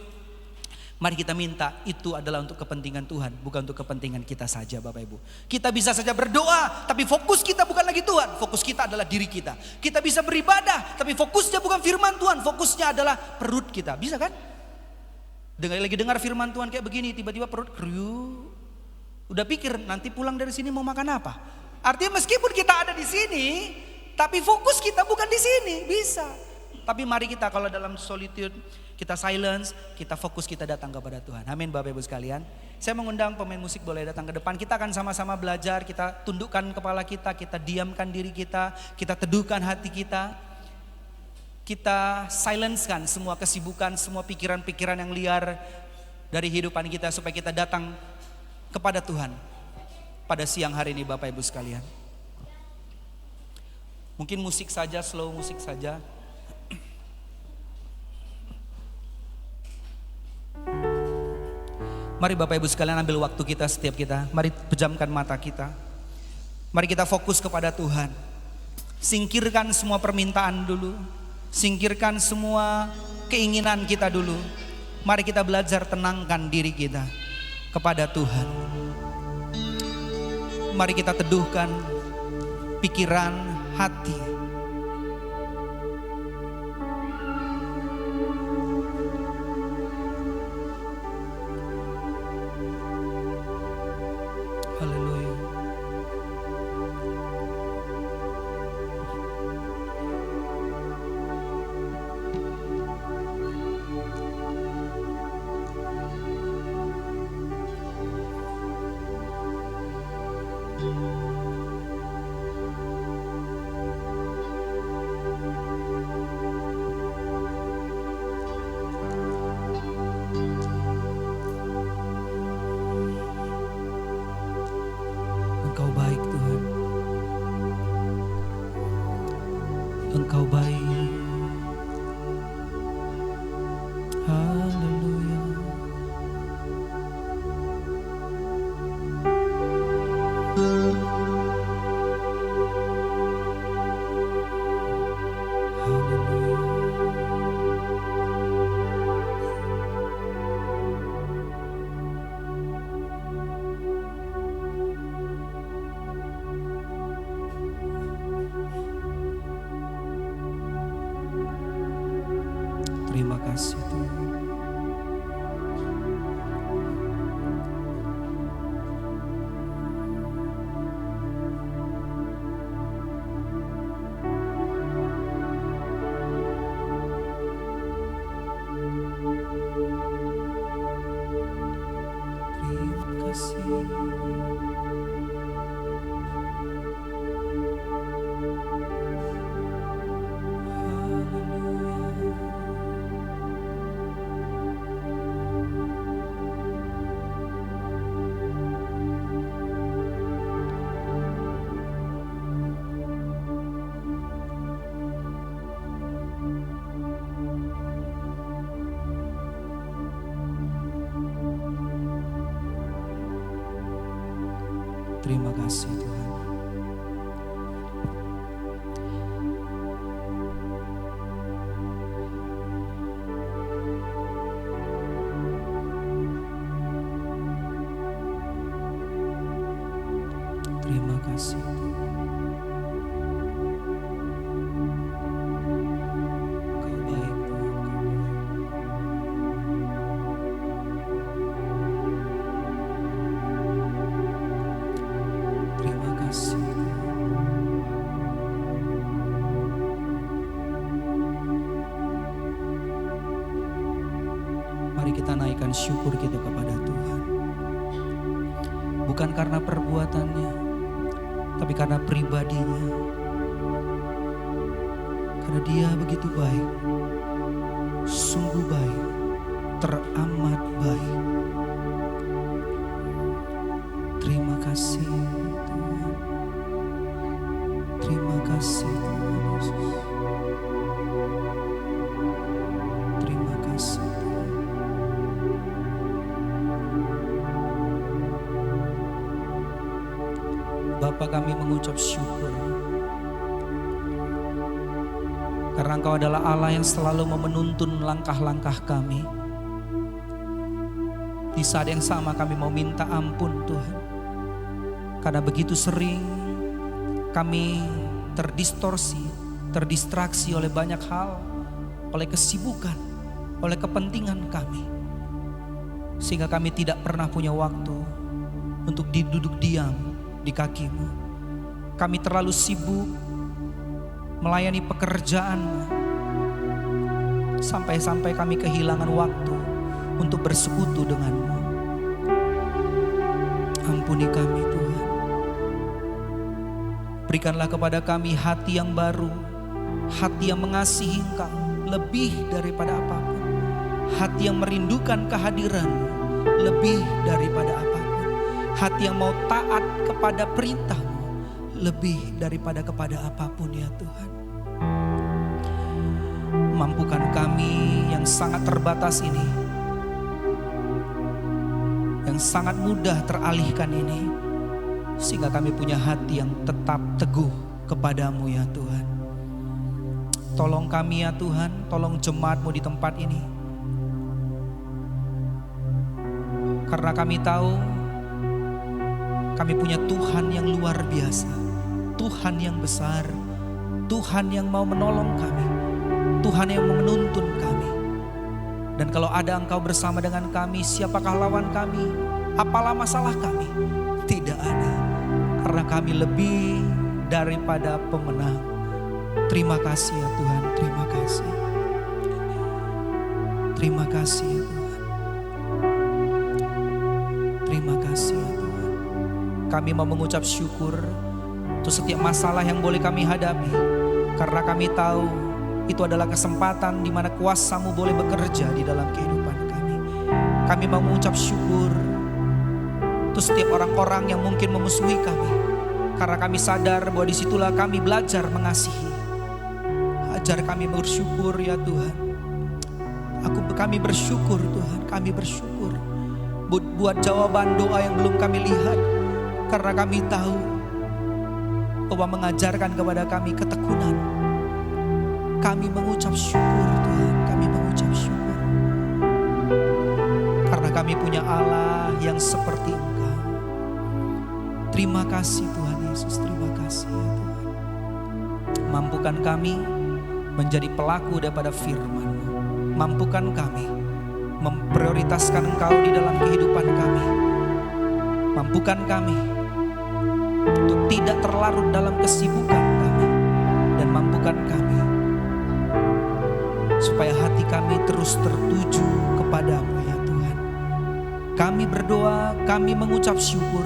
mari kita minta itu adalah untuk kepentingan Tuhan, bukan untuk kepentingan kita saja Bapak Ibu. Kita bisa saja berdoa, tapi fokus kita bukan lagi Tuhan. Fokus kita adalah diri kita. Kita bisa beribadah, tapi fokusnya bukan firman Tuhan. Fokusnya adalah perut kita. Bisa kan? Dengar firman Tuhan kayak begini, tiba-tiba perut kriuk. Udah pikir nanti pulang dari sini mau makan apa? Artinya meskipun kita ada di sini, tapi fokus kita bukan di sini. Bisa. Tapi mari kita kalau dalam solitude, kita silence, kita fokus, kita datang kepada Tuhan. Amin Bapak Ibu sekalian. Saya mengundang pemain musik boleh datang ke depan. Kita akan sama-sama belajar, kita tundukkan kepala kita diamkan diri kita teduhkan hati kita. Kita silencekan semua kesibukan, semua pikiran-pikiran yang liar dari kehidupan kita supaya kita datang kepada Tuhan pada siang hari ini Bapak Ibu sekalian. Mungkin musik saja, slow musik saja. Mari Bapak Ibu sekalian ambil waktu kita, setiap kita. Mari pejamkan mata kita. Mari kita fokus kepada Tuhan. Singkirkan semua permintaan dulu. Singkirkan semua keinginan kita dulu. Mari kita belajar tenangkan diri kita kepada Tuhan. Mari kita teduhkan pikiran, hati. Haleluya. Engkau baik Tuhan. Engkau baik. Haleluya. Terima kasih Tuhan. Terima kasih. Terima kasih Tuhan. Terima kasih Tuhan. Kau baik Tuhan. Terima kasih. Mari kita naikkan syukur kita kepada Tuhan. Bukan karena perbuatannya, tapi karena pribadinya. Karena Dia begitu baik, sungguh baik, teramat baik. Terima kasih Tuhan. Terima kasih Tuhan Yesus. Terima kasih Tuhan. Bapa, kami mengucap syukur karena Engkau adalah Allah yang selalu menuntun langkah-langkah kami. Di saat yang sama kami mau minta ampun Tuhan, karena begitu sering kami terdistorsi, terdistraksi oleh banyak hal, oleh kesibukan, oleh kepentingan kami. Sehingga kami tidak pernah punya waktu untuk duduk diam di kaki-Mu. Kami terlalu sibuk melayani pekerjaan-Mu, sampai-sampai kami kehilangan waktu untuk bersekutu dengan-Mu. Ampuni kami Tuhan. Berikanlah kepada kami hati yang baru, hati yang mengasihi Engkau lebih daripada apapun, hati yang merindukan kehadiran-Mu lebih daripada apapun, hati yang mau taat kepada perintah-Mu lebih daripada kepada apapun ya Tuhan. Mampukan kami yang sangat terbatas ini, yang sangat mudah teralihkan ini, sehingga kami punya hati yang tetap teguh kepadamu ya Tuhan. Tolong kami ya Tuhan, tolong jemaat-Mu di tempat ini. Karena kami tahu kami punya Tuhan yang luar biasa, Tuhan yang besar, Tuhan yang mau menolong kami, Tuhan yang mau menuntun kami. Dan kalau ada Engkau bersama dengan kami, siapakah lawan kami? Apalah masalah kami? Tidak ada, karena kami lebih daripada pemenang. Terima kasih ya Tuhan, terima kasih. Terima kasih ya Tuhan. Terima kasih ya Tuhan. Kami mau mengucap syukur untuk setiap masalah yang boleh kami hadapi. Karena kami tahu itu adalah kesempatan di mana kuasa-Mu boleh bekerja di dalam kehidupan kami. Kami mau mengucap syukur untuk setiap orang-orang yang mungkin memusuhi kami. Karena kami sadar bahwa disitulah kami belajar mengasihi. Ajar kami bersyukur ya Tuhan. Kami bersyukur Tuhan, kami bersyukur. Buat jawaban doa yang belum kami lihat. Karena kami tahu bahwa mengajarkan kepada kami ketekunan. Kami mengucap syukur Tuhan, kami mengucap syukur. Karena kami punya Allah yang seperti Engkau. Terima kasih Tuhan Yesus, terima kasih ya Tuhan. Mampukan kami menjadi pelaku daripada firman-Mu. Mampukan kami memprioritaskan Engkau di dalam kehidupan kami. Mampukan kami untuk tidak terlarut dalam kesibukan kami. Dan mampukan kami supaya hati kami terus tertuju kepadamu ya Tuhan. Kami berdoa, kami mengucap syukur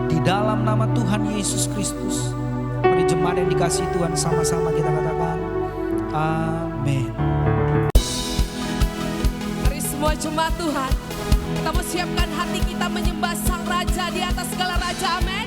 di dalam nama Tuhan Yesus Kristus. Mari jemaat yang dikasihi Tuhan sama-sama kita katakan amin. Mari semua jemaat Tuhan, kita mau siapkan hati kita menyembah Sang Raja di atas segala raja, amin.